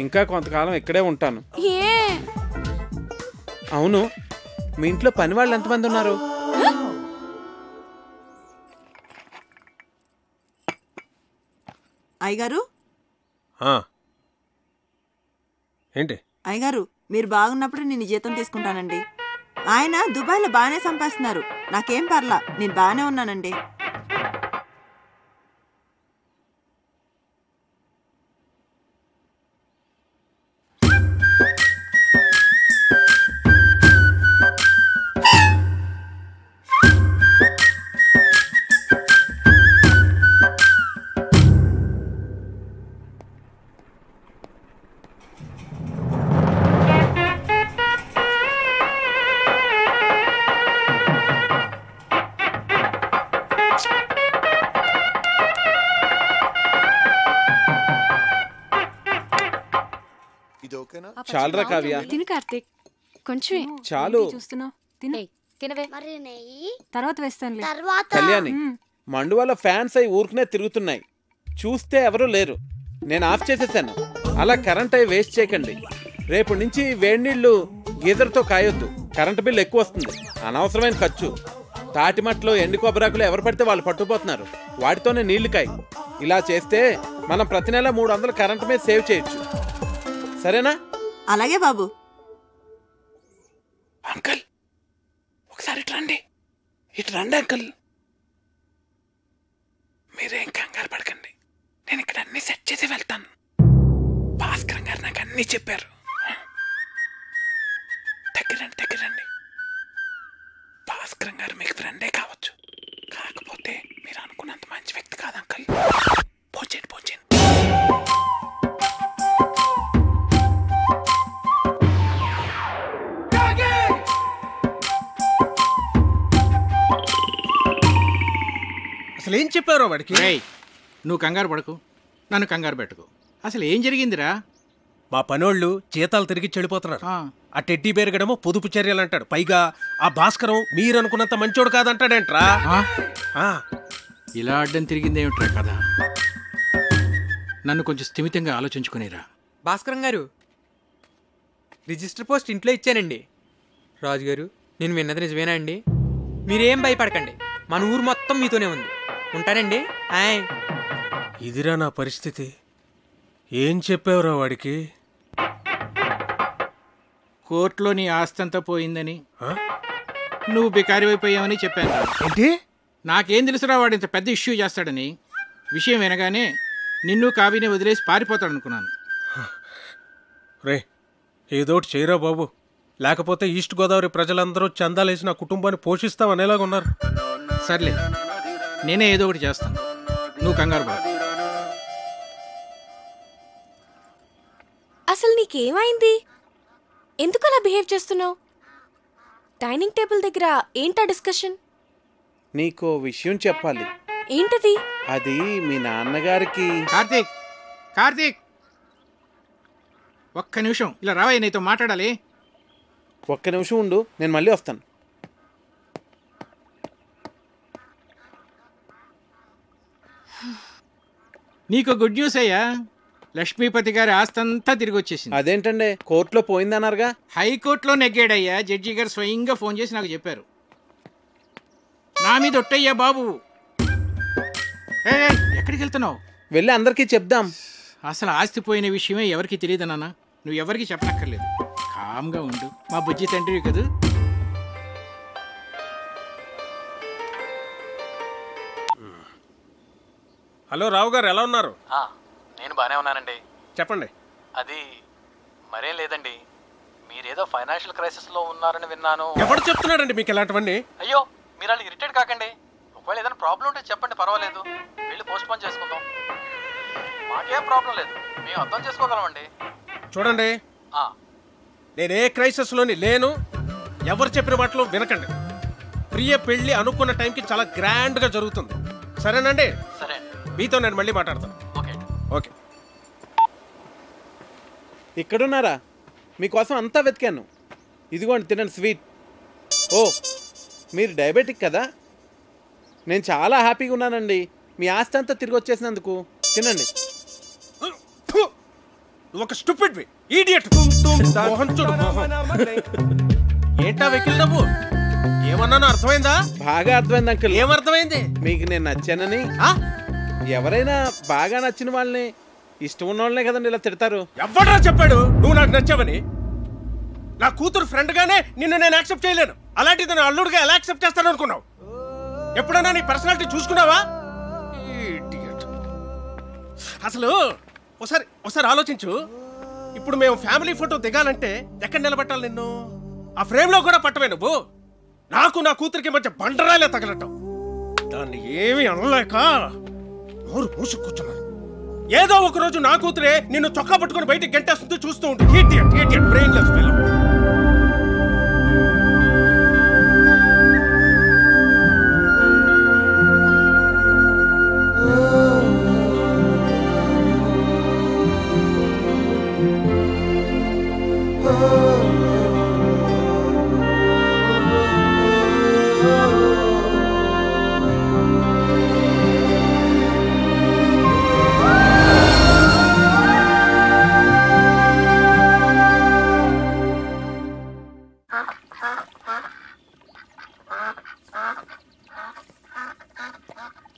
Speaker 11: ఇంకా కొంతకాలం ఇక్కడే ఉంటాను. అవును, మీ ఇంట్లో పని వాళ్ళు ఎంతమంది ఉన్నారు?
Speaker 9: అయ్యగారు,
Speaker 8: ఏంటి?
Speaker 9: అయ్యగారు, మీరు బాగున్నప్పుడు నేను జీతం తీసుకుంటానండి. ఆయన దుబాయ్లో బాగానే సంపాదిస్తున్నారు, నాకేం పర్లా, నేను బాగానే ఉన్నానండి.
Speaker 11: చాలరా కావ్య,
Speaker 1: తిను కార్తీక్, కొంచెం
Speaker 11: చాలు.
Speaker 5: చూస్తున్నావు, తిను.
Speaker 2: తినవే.
Speaker 5: తర్వాత వేస్తాను.
Speaker 11: కళ్యాణి, మండువాల ఫ్యాన్స్ అయి ఊరుకునే తిరుగుతున్నాయి, చూస్తే ఎవరూ లేరు. నేను ఆఫ్ చేసేసాను. అలా కరెంట్ అయి వేస్ట్ చేయకండి. రేపు నుంచి వేడి నీళ్లు గీజర్తో కాయొద్దు, కరెంటు బిల్లు ఎక్కువ వస్తుంది, అనవసరమైన ఖర్చు. తాటిమట్లో ఎండు కొబ్బరాకులు ఎవరు పడితే వాళ్ళు పట్టుకుపోతున్నారు, వాటితోనే నీళ్లు కాయి. ఇలా చేస్తే మనం ప్రతి నెల 300 కరెంటు మీద సేవ్ చేయొచ్చు. సరేనా?
Speaker 9: అలాగే బాబు.
Speaker 11: అంకల్, ఒకసారి ఇటు రండి అంకల్. మీరేం కంగారు పడకండి, నేను ఇక్కడ అన్ని సెట్ చేసి వెళ్తాను. భాస్కర్ గారు నాకు అన్ని చెప్పారు. దగ్గరండి. భాస్కర్ గారు మీకు ఫ్రెండే కావచ్చు, కాకపోతే మీరు అనుకున్నంత మంచి వ్యక్తి కాదు అంకల్. పోచేయండి.
Speaker 8: అసలు ఏం చెప్పారో వాడికి?
Speaker 13: నువ్వు కంగారు పడకు, నన్ను కంగారు పెట్టుకో. అసలు ఏం జరిగిందిరా?
Speaker 8: మా పనోళ్ళు జీతాలు తిరిగి చెడిపోతున్నారు. ఆ టెడ్డీ బేరగడమో పొదుపు చర్యలు అంటాడు, పైగా ఆ భాస్కరం మీరు అనుకున్నంత మంచోడు కాదంటాడేంట్రా.
Speaker 13: ఇలా అడ్డం తిరిగిందేమిట్రా కదా? నన్ను కొంచెం స్థిమితంగా ఆలోచించుకునేరా.
Speaker 18: భాస్కరం గారు, రిజిస్టర్ పోస్ట్ ఇంట్లో ఇచ్చానండి. రాజుగారు, నేను విన్నది నిజమేనా అండి? మీరేం భయపడకండి, మన ఊరు మొత్తం మీతోనే ఉంది. ఉంటానండి.
Speaker 8: ఇదిరా నా పరిస్థితి. ఏం చెప్పావురా వాడికి?
Speaker 13: కోర్టులో నీ ఆస్తంతా పోయిందని, నువ్వు బికారి అయిపోయావని చెప్పాను.
Speaker 8: ఏంటి?
Speaker 13: నాకేం తెలుసురా వాడు ఇంత పెద్ద ఇష్యూ చేస్తాడని. విషయం వినగానే నిన్ను కావిని వదిలేసి పారిపోతాడనుకున్నాను.
Speaker 8: రే, ఏదోటి చేయరా బాబు, లేకపోతే ఈస్ట్ గోదావరి ప్రజలందరూ చందాలేసి నా కుటుంబాన్ని పోషిస్తామనేలాగున్నారు.
Speaker 13: సర్లే, నేనే ఏదో ఒకటి చేస్తాను, నువ్వు కంగారు పడ.
Speaker 1: అసలు నీకేమైంది? ఎందుకు అలా బిహేవ్ చేస్తున్నావు? డైనింగ్ టేబుల్ దగ్గర ఏంటా డిస్కషన్?
Speaker 11: నీకో విషయం చెప్పాలి.
Speaker 1: ఏంటది?
Speaker 11: అది మీ నాన్నగారికి.
Speaker 13: కార్తీక్ కార్తీక్ ఒక్క నిమిషం ఇలా రావయ్య, నీతో మాట్లాడాలి.
Speaker 11: ఒక్క నిమిషం ఉండు, నేను మళ్ళీ వస్తాను.
Speaker 13: నీకు గుడ్ న్యూస్ అయ్యా, లక్ష్మీపతి గారి ఆస్తంతా తిరిగి వచ్చేసింది.
Speaker 11: అదేంటండి, కోర్టులో పోయిందన్నారుగా?
Speaker 13: హైకోర్టులో నెగ్గాడయ్యా. జడ్జి గారు స్వయంగా ఫోన్ చేసి నాకు చెప్పారు. నా మీద ఒట్టయ్యా బాబు. ఎక్కడికి వెళ్తున్నావు?
Speaker 11: వెళ్ళి అందరికీ చెప్దాం.
Speaker 13: అసలు ఆస్తి పోయిన విషయమే ఎవరికి తెలియదు నాన్న. నువ్వు ఎవరికి చెప్పనక్కర్లేదు, కామ్గా ఉండు. మా బుజ్జి తండ్రివి కదూ.
Speaker 8: హలో రావు గారు, ఎలా ఉన్నారు?
Speaker 19: నేను బాగానే ఉన్నానండి.
Speaker 8: చెప్పండి.
Speaker 19: అది మరేం లేదండి, మీరేదో ఫైనాన్షియల్ క్రైసిస్లో ఉన్నారని విన్నాను.
Speaker 8: ఎవరు చెప్తున్నాడండి మీకు ఇలాంటివన్నీ?
Speaker 19: అయ్యో, మీరు వాళ్ళు ఇరిటేట్ కాకండి. ఒకవేళ ఏదైనా ప్రాబ్లం ఉంటే చెప్పండి, పర్వాలేదు. వెళ్ళి పోస్ట్ పోన్ చేసుకుందాం. మాకేం ప్రాబ్లం లేదు, మేము అర్థం చేసుకోగలమండి.
Speaker 8: చూడండి, నేనే క్రైసిస్లోని లేను. ఎవరు చెప్పిన మాటలు వినకండి. ప్రియ పెళ్లి అనుకున్న టైంకి చాలా గ్రాండ్గా జరుగుతుంది. సరేనండి?
Speaker 19: సరే,
Speaker 8: మీతో నేను మళ్ళీ మాట్లాడతాను. ఓకే.
Speaker 11: ఇక్కడున్నారా? మీకోసం అంతా వెతికాను. ఇదిగోండి, తినండి స్వీట్. ఓ, మీరు డయాబెటిక్ కదా? నేను చాలా హ్యాపీగా ఉన్నానండి మీ ఆస్తి అంతా తిరిగి వచ్చేసినందుకు. తినండి.
Speaker 8: ఒక స్టూపిడ్ ఇడియట్. మోహన్ చూడు, ఏంటా వెకిల్ నవ్వు? ఏమన్నానో అర్థమైందా?
Speaker 11: బాగా అర్థమైంది అంకుల్.
Speaker 8: ఏమర్థమైంది?
Speaker 11: మీకు నేను నచ్చానని. ఎవరైనా బాగా నచ్చిన వాళ్ళని, ఇష్టం ఉన్న వాళ్ళనే కదండి ఇలా తిడతారు.
Speaker 8: ఎవడ్రా చెప్పాడు నువ్వు నాకు నచ్చావని? నా కూతురు ఫ్రెండ్ గానే నిన్ను నేను యాక్సెప్ట్ చేయలేను. అలాంటిది నా అల్లుడుగా ఎలా యాక్సెప్ట్ చేస్తాను అనుకున్నావు? ఎప్పుడైనా నీ పర్సనాలిటీ చూసుకున్నావా? అసలు ఒకసారి ఆలోచించు. ఇప్పుడు మేము ఫ్యామిలీ ఫోటో దిగాలంటే ఎక్కడ నిలబెట్టాలి నిన్ను? ఆ ఫ్రేమ్ లో కూడా పట్టవే నువ్వు. నాకు నా కూతురికి మధ్య బండరాలే తగలటం. దాన్ని ఏమీ అనలేక నోరు మూసు కూర్చున్నాను. ఏదో ఒక రోజు నా కూతురే నిన్ను చొక్కా పట్టుకుని బయటికి గంటేస్తుంది, చూస్తూ ఉంటే ఇడియట్ బ్రెయిన్లెస్ ఫెలో.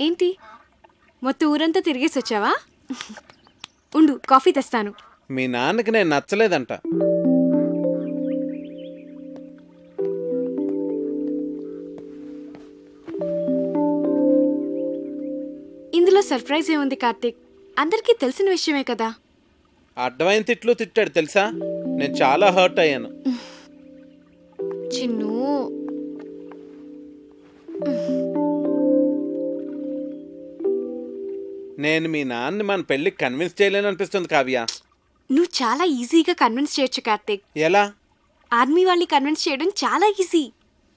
Speaker 1: ఏంటి, మొత్తం ఊరంతా తిరిగేసి వచ్చావా? ఉండు, కాఫీ తెస్తాను.
Speaker 11: మీ నాన్నకి నేను నచ్చలేదంట.
Speaker 1: ఇందులో సర్ప్రైజ్ ఏముంది కార్తీక్? అందరికీ తెలిసిన విషయమే కదా.
Speaker 11: అడ్డమైన తిట్లు తిట్టాడు తెలుసా? నేను చాలా హర్ట్ అయ్యాను.
Speaker 1: చిన్ను,
Speaker 11: నేను మీ నాన్నని మన పెళ్లికి కన్విన్స్ చేయలేను అనిపిస్తుంది కావ్య.
Speaker 1: నువ్వు చాలా ఈజీగా కన్విన్స్ చేయొచ్చు కార్తీక్.
Speaker 11: ఎలా?
Speaker 1: ఆర్మీ వాళ్ళని కన్విన్స్ చేయడం చాలా ఈజీ.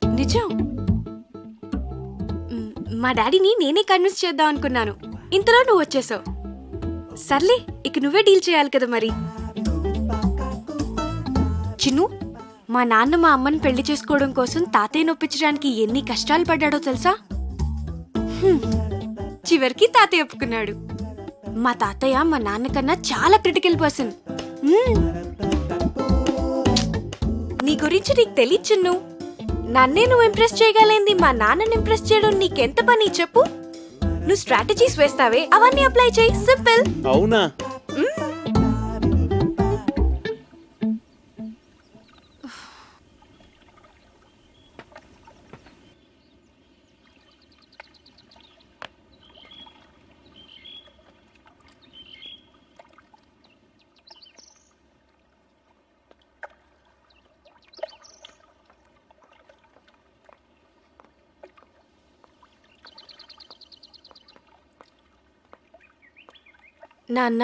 Speaker 1: నిజం. మా డాడీని నేనే కన్విన్స్ చేద్దాం అనుకున్నాను, ఇంతలో నువ్వు వచ్చేసావు. సర్లే, ఇక నువ్వే డీల్ చేయాలి కదా మరి. చిన్ను, మా నాన్న మా అమ్మని పెళ్లి చేసుకోవడం కోసం తాతయ్య నొప్పించడానికి ఎన్ని కష్టాలు పడ్డాడో తెలుసా? చివరికి తాతయ్య ఒప్పుకున్నాడు. మా తాతయ్య మా నాన్నకన్నా చాలా క్రిటికల్ పర్సన్. నీ గురించి నీకు తెలియదు చిన్ను. నన్నే నువ్వు ఇంప్రెస్ చేయగలేంది మా నాన్నని ఇంప్రెస్ చేయడం నీకెంత పని చెప్పు. నువ్వు స్ట్రాటజీస్ వేస్తావే, అవన్నీ అప్లై చేయి. సింపుల్.
Speaker 11: అవునా?
Speaker 1: నాన్న,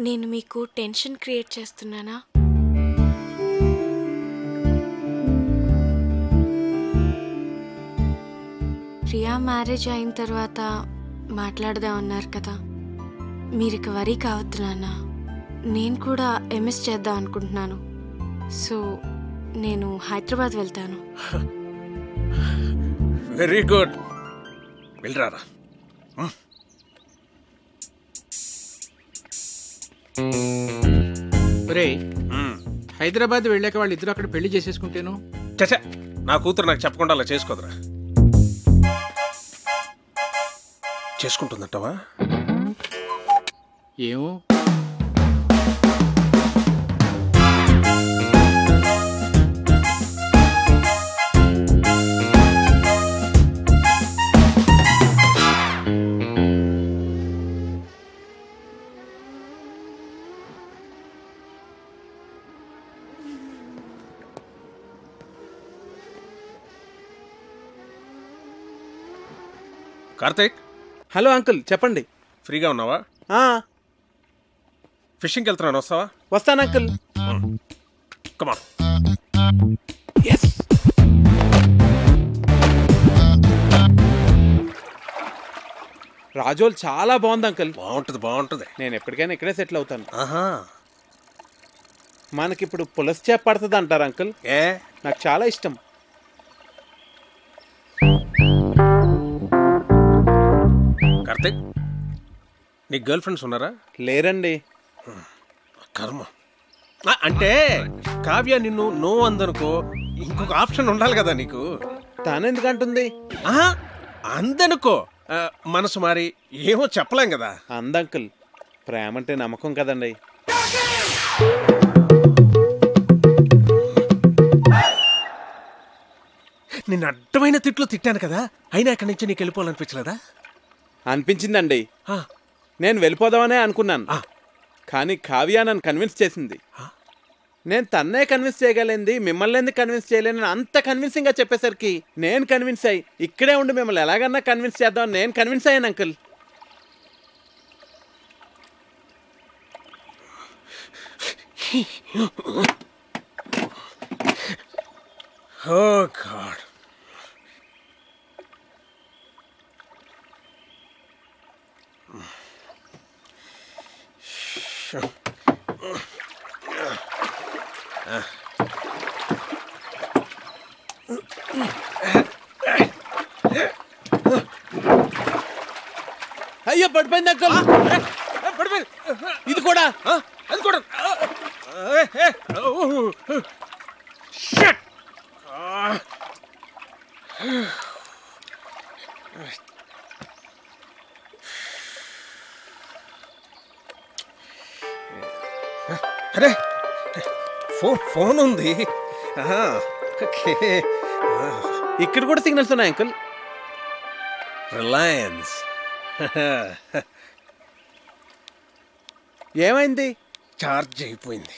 Speaker 1: నేను మీకు టెన్షన్ క్రియేట్ చేస్తున్నానా? ప్రియా ప్రియా మ్యారేజ్ అయిన తర్వాత మాట్లాడదాం అన్నారు కదా, మీరు ఇక వరీ కావద్దు నాన్న. నేను కూడా ఎంఎస్ చేద్దాం అనుకుంటున్నాను. సో నేను హైదరాబాద్ వెళ్తాను.
Speaker 8: Very good, వెళ్ళరారా.
Speaker 13: హైదరాబాద్ వెళ్ళాక వాళ్ళిద్దరు అక్కడ పెళ్లి చేసేసుకుంటేను.
Speaker 8: చచ్చా, నా కూతురు నాకు చెప్పకుండా అలా చేసుకోదురా. చేసుకుంటుందంటావా?
Speaker 13: ఏమో.
Speaker 8: కార్తీక్.
Speaker 11: హలో అంకుల్, చెప్పండి.
Speaker 8: ఫ్రీగా ఉన్నావా? ఫిషింగ్కి వెళ్తున్నాను, వస్తావా?
Speaker 11: వస్తాను అంకుల్.
Speaker 8: కమాన్.
Speaker 11: రాజోల్ చాలా బాగుంది అంకుల్.
Speaker 8: బాగుంటుంది.
Speaker 11: నేను ఎప్పటికైనా ఇక్కడే సెటిల్ అవుతాను. మనకిప్పుడు పులస చేప పడుతుంది అంటారు అంకుల్. నాకు చాలా ఇష్టం.
Speaker 8: కార్తీక్, నీకు గర్ల్ ఫ్రెండ్స్ ఉన్నారా?
Speaker 11: లేరండి.
Speaker 8: కర్మ. అంటే కావ్య నిన్ను నో అందనుకో, ఇంకొక ఆప్షన్ ఉండాలి కదా నీకు.
Speaker 11: తానెందుకంటుంది?
Speaker 8: అందనుకో, మనసు మారి ఏమో చెప్పలేం కదా.
Speaker 11: అందంకుల్, ప్రేమ అంటే నమ్మకం కదండి.
Speaker 8: నిన్ను అడ్డమైన తిట్లు తిట్టాను కదా, అయినా ఇక్కడి నుంచి నీకు వెళ్ళిపోవాలనిపించలేదా?
Speaker 11: అనిపించిందండి. నేను వెళ్ళిపోదామనే అనుకున్నాను, కానీ కావ్య నన్ను కన్విన్స్ చేసింది. నేను తన్నే కన్విన్స్ చేయగలిగింది, మిమ్మల్ని ఎందుకు కన్విన్స్ చేయలేను అంత కన్విన్సింగ్గా చెప్పేసరికి నేను కన్విన్స్ అయ్యి ఇక్కడే ఉండి మిమ్మల్ని ఎలాగన్నా కన్విన్స్ చేద్దామని నేను కన్విన్స్ అయ్యాను అంకుల్.
Speaker 8: Oh God.
Speaker 11: అయ్యో పడిపోయింది అంకుల్. ఇది కూడా
Speaker 8: అది కూడా. అరే ఫోన్ ఉంది.
Speaker 11: ఇక్కడ కూడా సిగ్నల్స్ ఉన్నాయి అంకుల్.
Speaker 8: రిలయన్స్.
Speaker 11: ఏమైంది?
Speaker 8: చార్జ్ అయిపోయింది.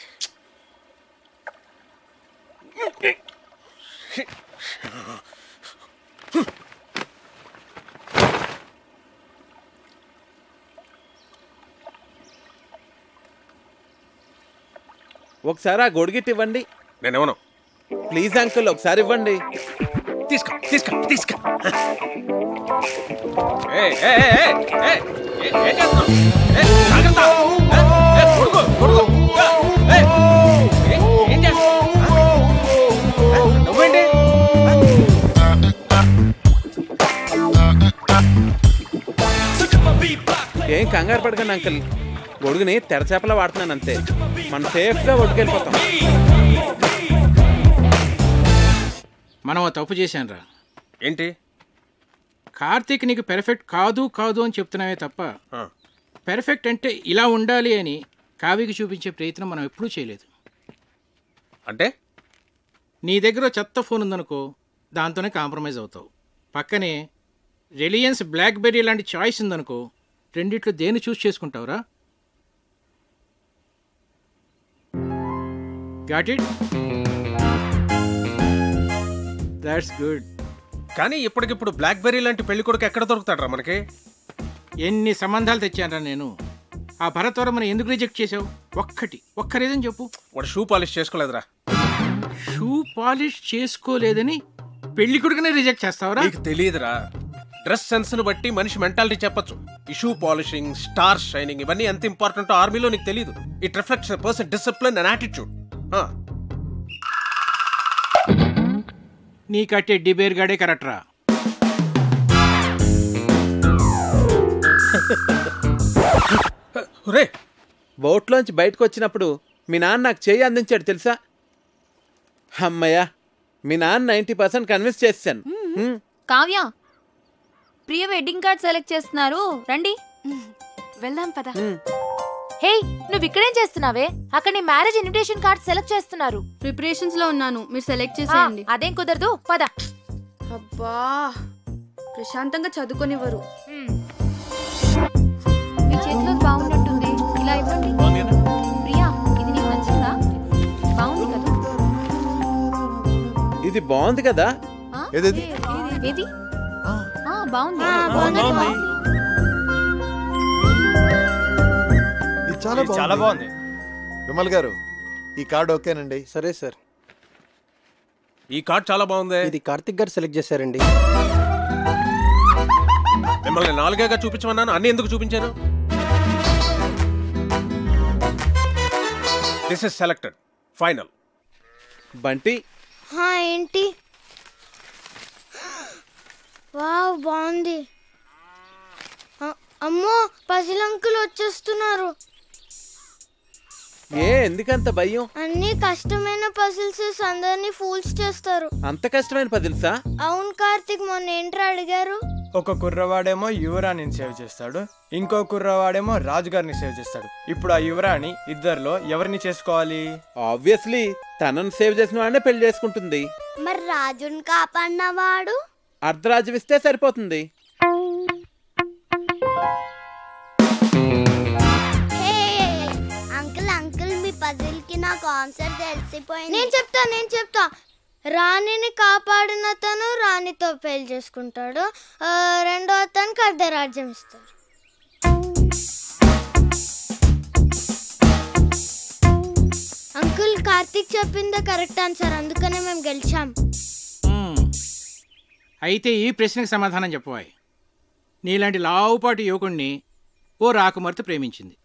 Speaker 11: ఒకసారి ఆ గొడుగిట్ ఇవ్వండి.
Speaker 8: నేనేమను.
Speaker 11: ప్లీజ్ అంకుల్, ఒకసారి ఇవ్వండి.
Speaker 8: తీసుకో తీసుకో తీసుకో.
Speaker 11: ఏం కంగారు పడకండి అంకుల్, గొడుగుని తెరచేపలా వాడుతున్నాను అంతే. మనం సేఫ్గా ఒడ్డుకెళ్ళిపోతాం.
Speaker 13: మనం తప్పు చేశానురా.
Speaker 8: ఏంటి?
Speaker 13: కార్తీక్ నీకు పెర్ఫెక్ట్ కాదు కాదు అని చెప్తున్నావే తప్ప పెర్ఫెక్ట్ అంటే ఇలా ఉండాలి అని కావ్యకి చూపించే ప్రయత్నం మనం ఎప్పుడూ చేయలేదు.
Speaker 8: అంటే
Speaker 13: నీ దగ్గర చెత్త ఫోన్ ఉందనుకో, దాంతోనే కాంప్రమైజ్ అవుతావు. పక్కనే రిలయన్స్ బ్లాక్బెర్రీ లాంటి చాయిస్ ఉందనుకో, రెండిట్లో దేన్ని చూస్ చేసుకుంటావురా? Got it? That's good.
Speaker 8: కానీ ఇప్పటికిప్పుడు బ్లాక్బెర్రీ లాంటి పెళ్లి కొడుకు ఎక్కడ దొరుకుతాడరా మనకి?
Speaker 13: ఎన్ని సంబంధాలు తెచ్చానరా నేను. ఆ భరత్వరమని ఎందుకు రిజెక్ట్ చేసావు? ఒక్క రీజన్ చెప్పు.
Speaker 8: వాడు షూ పాలిష్ చేసుకోలేదురా.
Speaker 13: షూ పాలిష్ చేసుకోలేదని పెళ్లి కొడుకునే రిజెక్ట్ చేస్తావరా?
Speaker 8: నీకు తెలియదురా, డ్రెస్ సెన్స్ ను బట్టి మనిషి మెంటాలిటీ చెప్పొచ్చు. ఇష్యూ పాలిషింగ్, స్టార్ షైనింగ్ ఇవన్నీ ఎంత ఇంపార్టెంట్ ఆర్మీలో నీకు తెలియదు. It reflects a person discipline and attitude.
Speaker 13: నీ కట్టే డిబేర్ గాడే కరెక్ట్ రా.
Speaker 11: బోట్లోంచి బయటకు వచ్చినప్పుడు మీ నాన్న నాకు చేయి అందించాడు తెలుసా? అమ్మయ్య, మీ నాన్న 90% కన్విన్స్ చేశాను.
Speaker 7: కావ్య, ప్రియ వెడ్డింగ్ కార్డ్ సెలెక్ట్ చేస్తున్నారు, రండి
Speaker 15: వెళ్దాం పద.
Speaker 2: హే, నువ్వు ఇక్కడేం చేస్తున్నావే? అక్కడ నీ మ్యారేజ్ ఇన్విటేషన్ కార్డ్ సెలెక్ట్ చేస్తున్నారు.
Speaker 14: ప్రిపరేషన్స్ లో ఉన్నాను, మీరు సెలెక్ట్ చేసేయండి.
Speaker 2: అదేం కుదరదు, పద.
Speaker 14: అబ్బా, ప్రశాంతంగా చదువుకొనివ్వరు.
Speaker 7: మీ చేతిలో బాగున్నట్టుంది, ఇలా ఇవ్వండి. ప్రియా, ఇది నీకు నచ్చిందా? బాగుంది కదా?
Speaker 11: ఇది బాగుంది కదా?
Speaker 7: ఏది? బాగుంది.
Speaker 3: ఇది చాలా బాగుంది. విమల్ గారు, ఈ కార్డ్ ఓకేనండి?
Speaker 6: సరే సార్.
Speaker 8: ఈ కార్డ్ చాలా బాగుంది.
Speaker 6: ఇది కార్తిక్ గారు సెలెక్ట్ చేశారండి.
Speaker 8: మిమ్మల్ని 4గా చూపించమన్నాను, అన్ని ఎందుకు చూపించాను? This is selected, final.
Speaker 11: Bunty,
Speaker 12: ఏంటి? వావ్, బాగుంది. అమ్మో, పజిల్ అంకుల్ వచ్చేస్తున్నారు.
Speaker 11: ఎందుకంత భయం?
Speaker 12: అన్ని కష్టమైన పజిల్స్ అందరినీ ఫూల్స్ చేస్తారు.
Speaker 11: అంత కష్టమైన పజిల్సా?
Speaker 12: అవును కార్తిక్, మొన్న ఏంట్రా అడిగారు?
Speaker 6: ఒక కుర్రవాడేమో యువరాణిని సేవ్ చేస్తాడు, ఇంకో కుర్రవాడేమో రాజుగారిని సేవ్ చేస్తాడు. ఇప్పుడు ఆ యువరాణి ఇద్దరిలో ఎవరిని చేసుకోవాలి?
Speaker 11: ఆబ్వియస్లీ తనను సేవ్ చేసిన వాడినే పెళ్లి చేసుకుంటుంది.
Speaker 12: మరి రాజుని కాపాడినవాడు?
Speaker 11: అర్ధరాజ్యం ఇస్తే సరిపోతుంది.
Speaker 12: అంకుల్ మీ పజిల్ కి నాకు ఆన్సర్ తెలిసిపోయింది. నేను చెప్తా. రాణిని కాపాడిన అతను రాణితో పెళ్లి చేసుకుంటాడు, రెండో అతనికి అర్ధరాజ్యం ఇస్తారు. అంకుల్, కార్తీక్ చెప్పిందే కరెక్ట్ ఆన్సర్, అందుకనే మేము గెలిచాం.
Speaker 13: అయితే ఈ ప్రశ్నకు సమాధానం చెప్పవాయి. నీలాంటి లావుపాటి యువకుణ్ణి ఓ రాకుమార్తె ప్రేమించింది.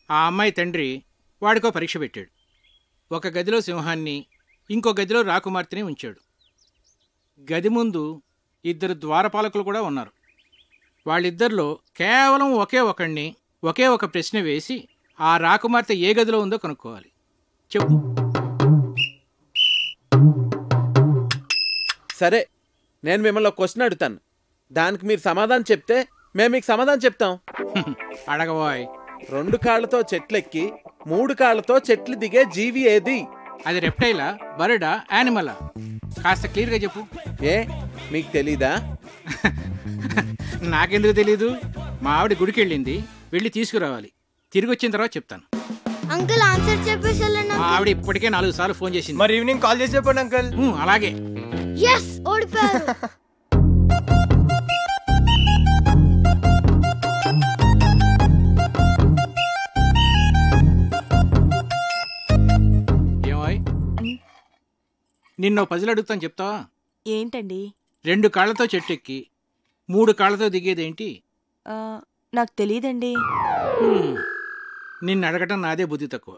Speaker 13: ఆ అమ్మాయి తండ్రి వాడికో పరీక్ష పెట్టాడు. ఒక గదిలో సింహాన్ని, ఇంకో గదిలో రాకుమార్తెని ఉంచాడు. గది ముందు 2 ద్వారపాలకులు కూడా ఉన్నారు. వాళ్ళిద్దరిలో కేవలం ఒకే ఒక ప్రశ్న వేసి ఆ రాకుమార్తె ఏ గదిలో ఉందో కనుక్కోవాలి. చెప్పు.
Speaker 11: సరే, నేను మిమ్మల్ని ఒక క్వశ్చన్ అడుగుతాను, దానికి మీరు సమాధానం చెప్తే మేము మీకు సమాధానం చెప్తాం.
Speaker 13: అడగబోయ్.
Speaker 11: 2 కాళ్ళతో చెట్లెక్కి 3 కాళ్ళతో చెట్లు దిగే జీవి ఏది?
Speaker 13: అది రెప్టైలా, బర్డా, యానిమలా? కాస్త క్లియర్గా చెప్పు.
Speaker 11: మీకు తెలీదా?
Speaker 13: నాకెందుకు తెలీదు? మా ఆవిడ గుడికి వెళ్ళింది, వెళ్ళి తీసుకురావాలి. తిరిగి వచ్చిన తర్వాత చెప్తాను.
Speaker 12: అంకుల్, ఆన్సర్ చెప్పేసి
Speaker 13: మా ఆవిడ ఇప్పటికే 4 సార్లు ఫోన్ చేసింది.
Speaker 6: మరి ఈవినింగ్ కాల్ చేసి చెప్పండి అంకుల్.
Speaker 13: అలాగే.
Speaker 12: ఓడిపోయారు.
Speaker 13: ఏమాయ్, నిన్న పజిల్ అడుగుతాను, చెప్తావా?
Speaker 15: ఏంటండి?
Speaker 13: 2 కాళ్ళతో చెట్టు ఎక్కి 3 కాళ్ళతో దిగేదేంటి?
Speaker 15: నాకు తెలియదండి.
Speaker 13: నిన్ను అడగటం నాదే బుద్ధి తక్కువ.